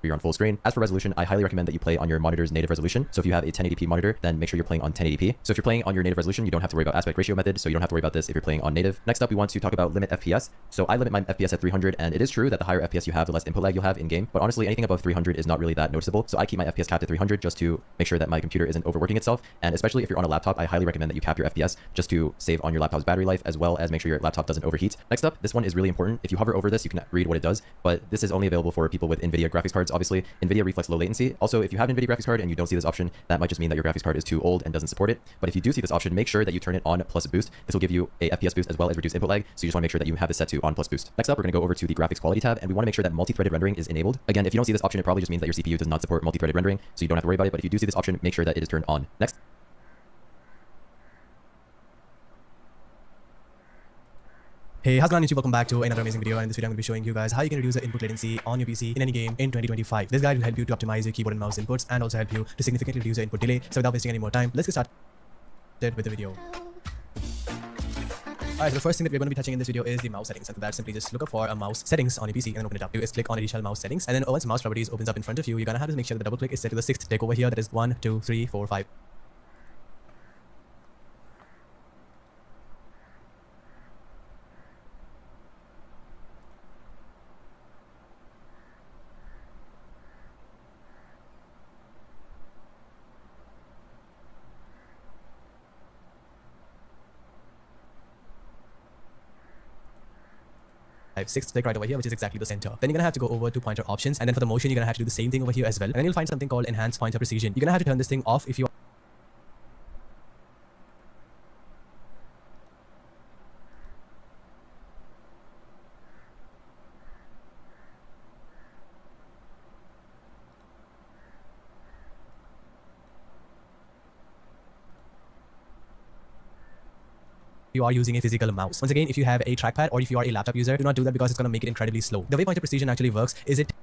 you're on full screen. As for resolution, I highly recommend that you play on your monitor's native resolution. So if you have a 1080p monitor, then make sure you're playing on 1080p. So if you're playing on your native resolution, you don't have to worry about aspect ratio method, so you don't have to worry about this if you're playing on native. Next up, we want to talk about limit FPS. So I limit my FPS at 300, and it is true that the higher FPS you have, the less input lag you'll have in game, but honestly, anything above 300 is not really that noticeable. So I keep my FPS capped at 300 just to make sure that my computer isn't overworking itself. And especially if you're on a laptop, I highly recommend that you cap your FPS just to save on your laptop's battery life, as well as make sure your laptop doesn't overheat. Next up, this one is really important. If you hover over this, you can read what it does, but this is only available for people with NVIDIA graphics cards. Obviously, NVIDIA reflects low latency. Also, if you have an NVIDIA graphics card and you don't see this option, that might just mean that your graphics card is too old and doesn't support it. But if you do see this option, make sure that you turn it on plus boost. This will give you a FPS boost as well as reduce input lag. So you just want to make sure that you have this set to on plus boost. Next up, we're going to go over to the graphics quality tab, and we want to make sure that multi-threaded rendering is enabled. Again, if you don't see this option, it probably just means that your CPU does not support multi-threaded rendering, so you don't have to worry about it. But if you do see this option, make sure that it is turned on. Next. Hey, how's it going YouTube? Welcome back to another amazing video, and in this video I'm going to be showing you guys how you can reduce the input latency on your PC in any game in 2025. This guide will help you to optimize your keyboard and mouse inputs and also help you to significantly reduce your input delay. So without wasting any more time, let's get started with the video. Alright, so the first thing that we're going to be touching in this video is the mouse settings, and for that simply just look up for a mouse settings on your PC and then open it up. Just click on additional mouse settings, and then once mouse properties opens up in front of you, you're going to have to make sure that the double click is set to the 6th tick over here, that is 1, 2, 3, 4, 5. Sixth click right over here, which is exactly the center. Then you're gonna have to go over to pointer options, and then for the motion, you're gonna have to do the same thing over here as well. And then you'll find something called enhanced pointer precision. You're gonna have to turn this thing off if you are using a physical mouse. Once again, if you have a trackpad or if you are a laptop user, do not do that because it's going to make it incredibly slow. The way pointer precision actually works is it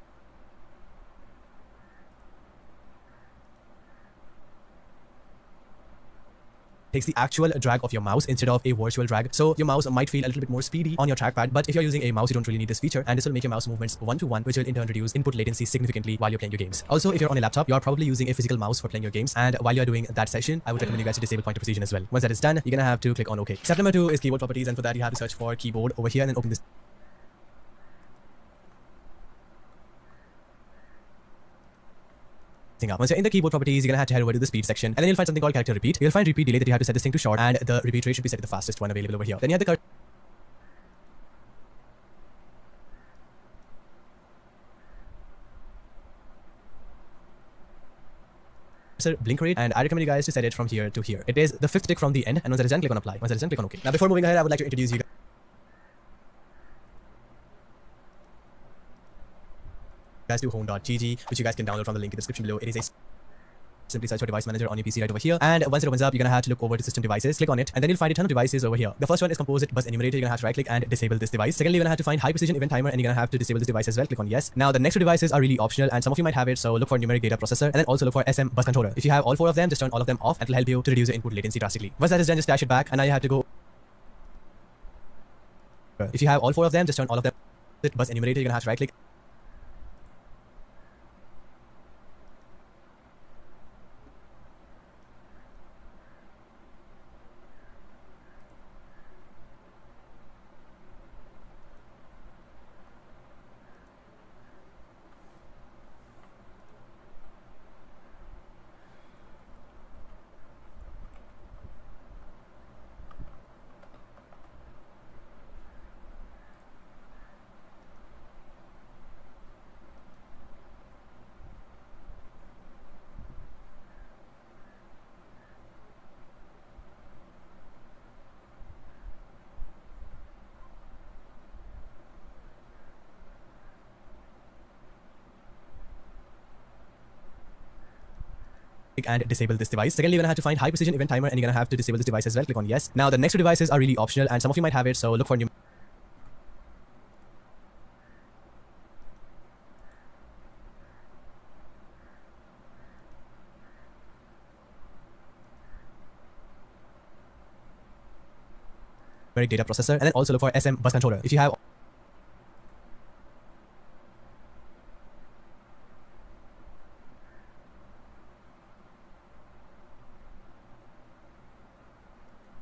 takes the actual drag of your mouse instead of a virtual drag. So your mouse might feel a little bit more speedy on your trackpad, but if you're using a mouse, you don't really need this feature, and this will make your mouse movements one-to-one, which will in turn reduce input latency significantly while you're playing your games. Also, if you're on a laptop, you're probably using a physical mouse for playing your games, and while you're doing that session, I would recommend you guys to disable pointer precision as well. Once that is done, you're gonna have to click on OK. Step number 2 is keyboard properties, and for that you have to search for keyboard over here and then open this up. Once you're in the keyboard properties, you're gonna have to head over to the speed section, and then you'll find something called character repeat. You'll find repeat delay that you have to set this thing to short, and the repeat rate should be set to the fastest one available over here. Then you have the blink rate, and I recommend you guys to set it from here to here. It is the 5th tick from the end, and once that is done, click on apply. Once that is done, click on OK. Now before moving ahead, I would like to introduce you guys to hone.gg, which you guys can download from the link in the description below. It is a simply search for device manager on your PC right over here, and once it opens up, you're gonna have to look over to system devices, click on it, and then you'll find a ton of devices over here. The first one is composite bus enumerator. You're gonna have to right click and disable this device. Secondly, you're gonna have to find high precision event timer, and you're gonna have to disable this device as well. Click on yes. Now the next 2 devices are really optional, and some of you might have it, so look for numeric data processor, and then also look for SM bus controller. If you have all 4 of them, just turn all of them off, and it'll help you to reduce your input latency drastically. Once that is done, just dash it back, and now you have to go. If you have all 4 of them, just turn all of them. Bus enumerator, you're gonna have to right click. And disable this device. Secondly, you're gonna have to find high precision event timer, and you're gonna have to disable this device as well. Click on yes. Now the next 2 devices are really optional, and some of you might have it, so look for numeric data processor, and then also look for SM bus controller. If you have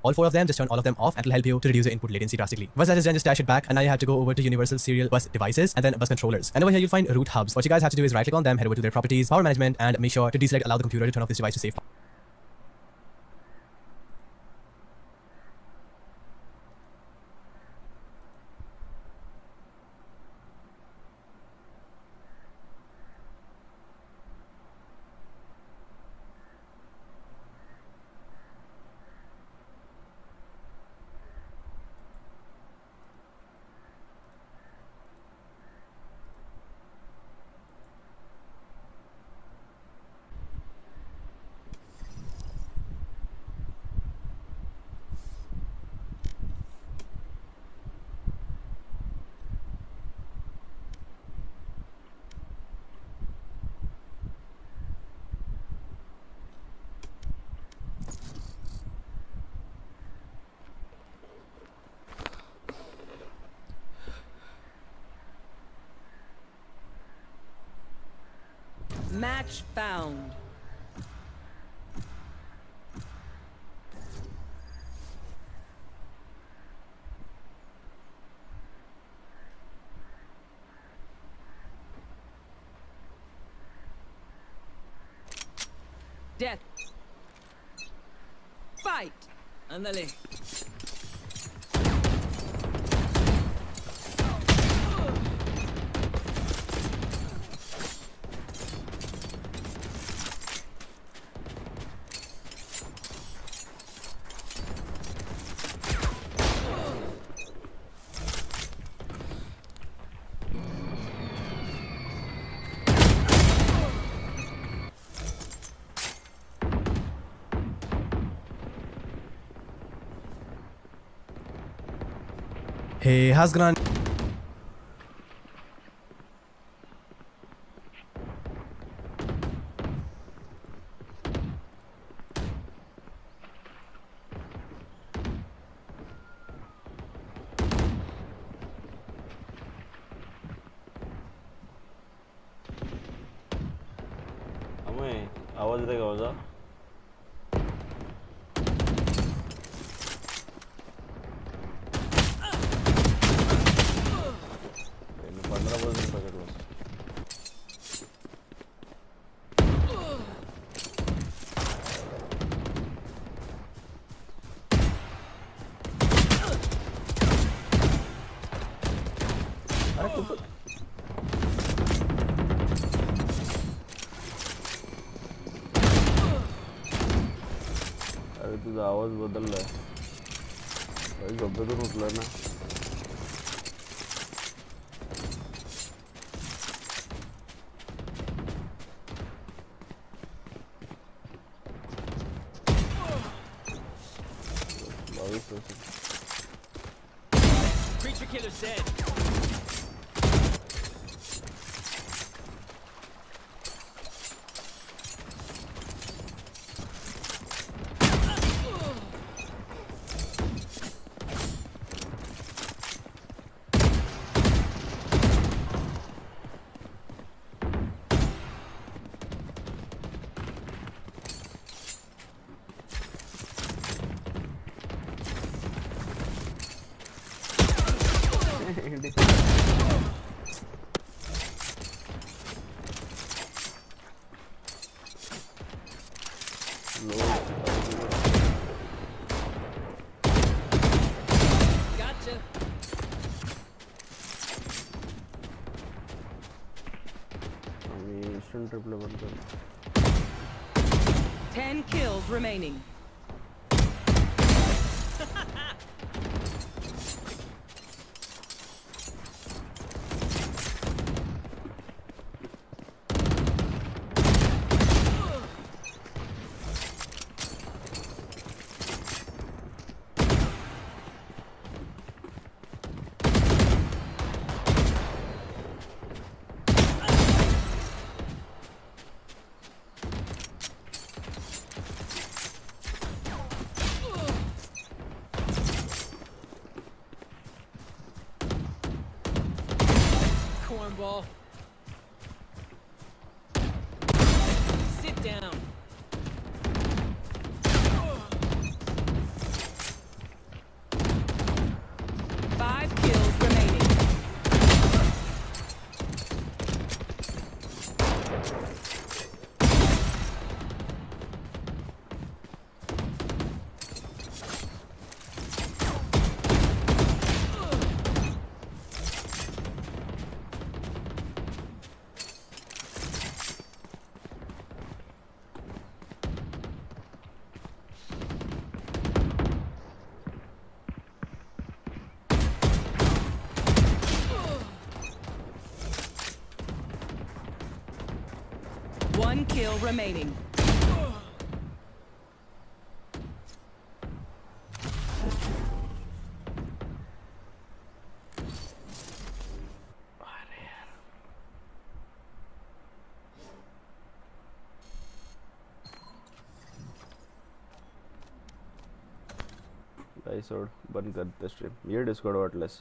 all 4 of them, just turn all of them off and it'll help you to reduce your input latency drastically. Once that is done, just dash it back and now you have to go over to Universal Serial Bus Devices and then Bus Controllers. And over here you'll find root hubs. What you guys have to do is right click on them, head over to their properties, power management, and make sure to deselect allow the computer to turn off this device to save power. Match found. Death. Fight. Ándale. Hey, how's it going? हमें आवाज देगा होगा इन 15% packet बस अरे कुछ अरे तुझा आवाज बदललाय भाई झोपेतून उठलाय ना Creature killer's dead. Gotcha. instant triple बंद कर 10 kills remaining. One kill remaining. Episode बंद करते स्ट्रीम ये डिस्कॉर्ड वाटलेस